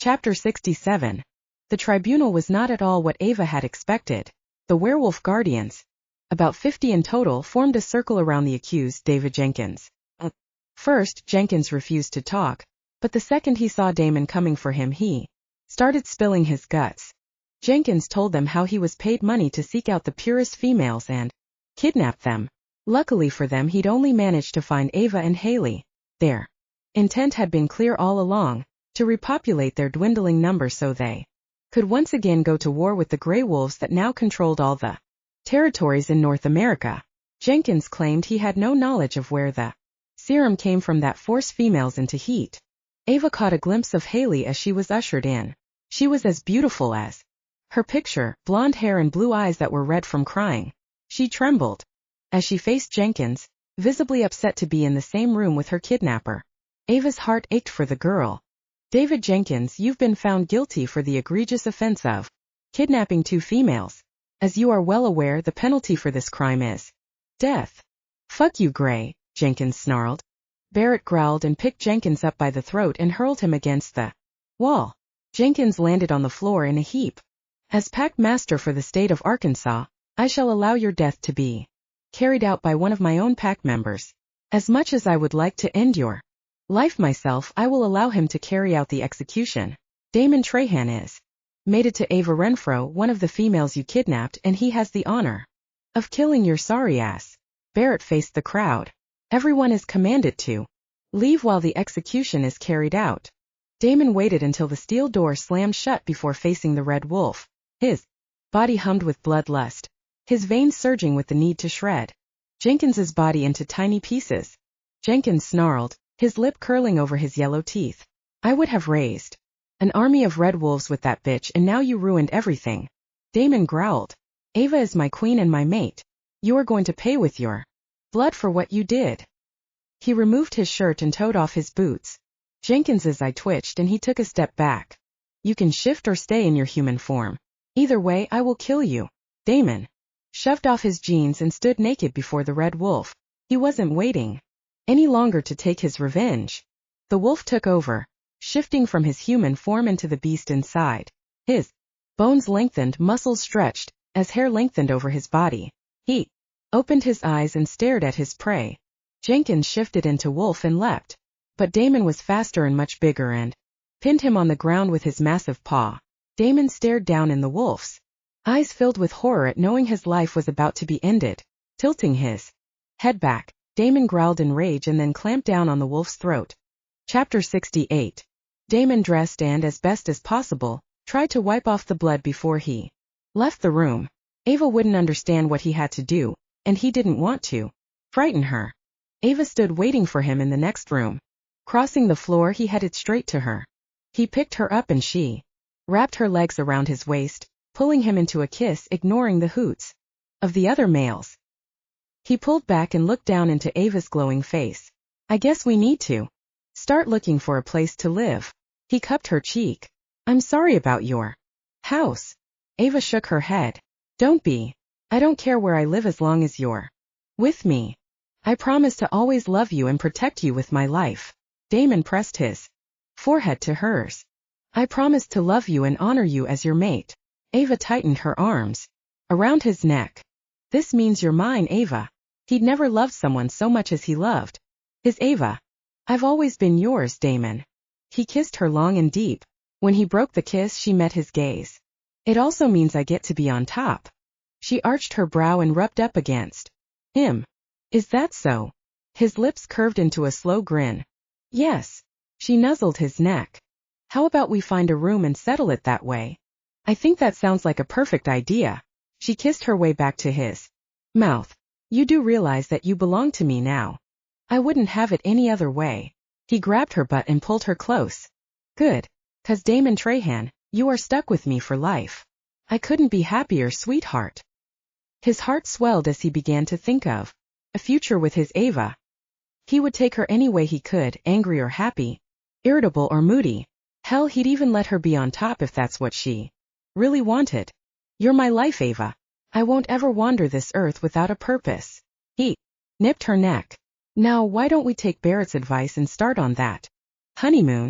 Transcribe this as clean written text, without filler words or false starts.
Chapter 67. The tribunal was not at all what Ava had expected. The werewolf guardians, about 50 in total, formed a circle around the accused, David Jenkins. First, Jenkins refused to talk, but the second he saw Damon coming for him, he started spilling his guts. Jenkins told them how he was paid money to seek out the purest females and kidnap them. Luckily for them, he'd only managed to find Ava and Haley. Their intent had been clear all along, to repopulate their dwindling numbers so they could once again go to war with the gray wolves that now controlled all the territories in North America. Jenkins claimed he had no knowledge of where the serum came from that forced females into heat. Ava caught a glimpse of Haley as she was ushered in. She was as beautiful as her picture, blonde hair and blue eyes that were red from crying. She trembled as she faced Jenkins, visibly upset to be in the same room with her kidnapper. Ava's heart ached for the girl. David Jenkins, you've been found guilty for the egregious offense of kidnapping 2 females. As you are well aware, the penalty for this crime is death. Fuck you, Gray, Jenkins snarled. Barrett growled and picked Jenkins up by the throat and hurled him against the wall. Jenkins landed on the floor in a heap. As pack master for the state of Arkansas, I shall allow your death to be carried out by one of my own pack members. As much as I would like to end your life myself, I will allow him to carry out the execution. Damon Trahan is mated to Ava Renfro, one of the females you kidnapped, and he has the honor of killing your sorry ass. Barrett faced the crowd. Everyone is commanded to leave while the execution is carried out. Damon waited until the steel door slammed shut before facing the Red Wolf. His body hummed with bloodlust, his veins surging with the need to shred Jenkins's body into tiny pieces. Jenkins snarled, his lip curling over his yellow teeth. I would have raised an army of red wolves with that bitch, and now you ruined everything. Damon growled. Ava is my queen and my mate. You are going to pay with your blood for what you did. He removed his shirt and toed off his boots. Jenkins's eye twitched and he took a step back. You can shift or stay in your human form. Either way, I will kill you. Damon shoved off his jeans and stood naked before the Red Wolf. He wasn't waiting any longer to take his revenge. The wolf took over, shifting from his human form into the beast inside. His bones lengthened, muscles stretched, as hair lengthened over his body. He opened his eyes and stared at his prey. Jenkins shifted into wolf and leapt, but Damon was faster and much bigger and pinned him on the ground with his massive paw. Damon stared down in the wolf's eyes, filled with horror at knowing his life was about to be ended. Tilting his head back, Damon growled in rage and then clamped down on the wolf's throat. Chapter 68. Damon dressed and, as best as possible, tried to wipe off the blood before he left the room. Ava wouldn't understand what he had to do, and he didn't want to frighten her. Ava stood waiting for him in the next room. Crossing the floor, he headed straight to her. He picked her up and she wrapped her legs around his waist, pulling him into a kiss, ignoring the hoots of the other males. He pulled back and looked down into Ava's glowing face. I guess we need to start looking for a place to live. He cupped her cheek. I'm sorry about your house. Ava shook her head. Don't be. I don't care where I live as long as you're with me. I promise to always love you and protect you with my life. Damon pressed his forehead to hers. I promise to love you and honor you as your mate. Ava tightened her arms around his neck. This means you're mine, Ava. He'd never loved someone so much as he loved his Ava. I've always been yours, Damon. He kissed her long and deep. When he broke the kiss, she met his gaze. It also means I get to be on top. She arched her brow and rubbed up against him. Is that so? His lips curved into a slow grin. Yes. She nuzzled his neck. How about we find a room and settle it that way? I think that sounds like a perfect idea. She kissed her way back to his mouth. You do realize that you belong to me now. I wouldn't have it any other way. He grabbed her butt and pulled her close. Good. 'Cause Damon Trahan, you are stuck with me for life. I couldn't be happier, sweetheart. His heart swelled as he began to think of a future with his Ava. He would take her any way he could, angry or happy, irritable or moody. Hell, he'd even let her be on top if that's what she really wanted. You're my life, Ava. I won't ever wander this earth without a purpose. He nipped her neck. Now why don't we take Barrett's advice and start on that honeymoon?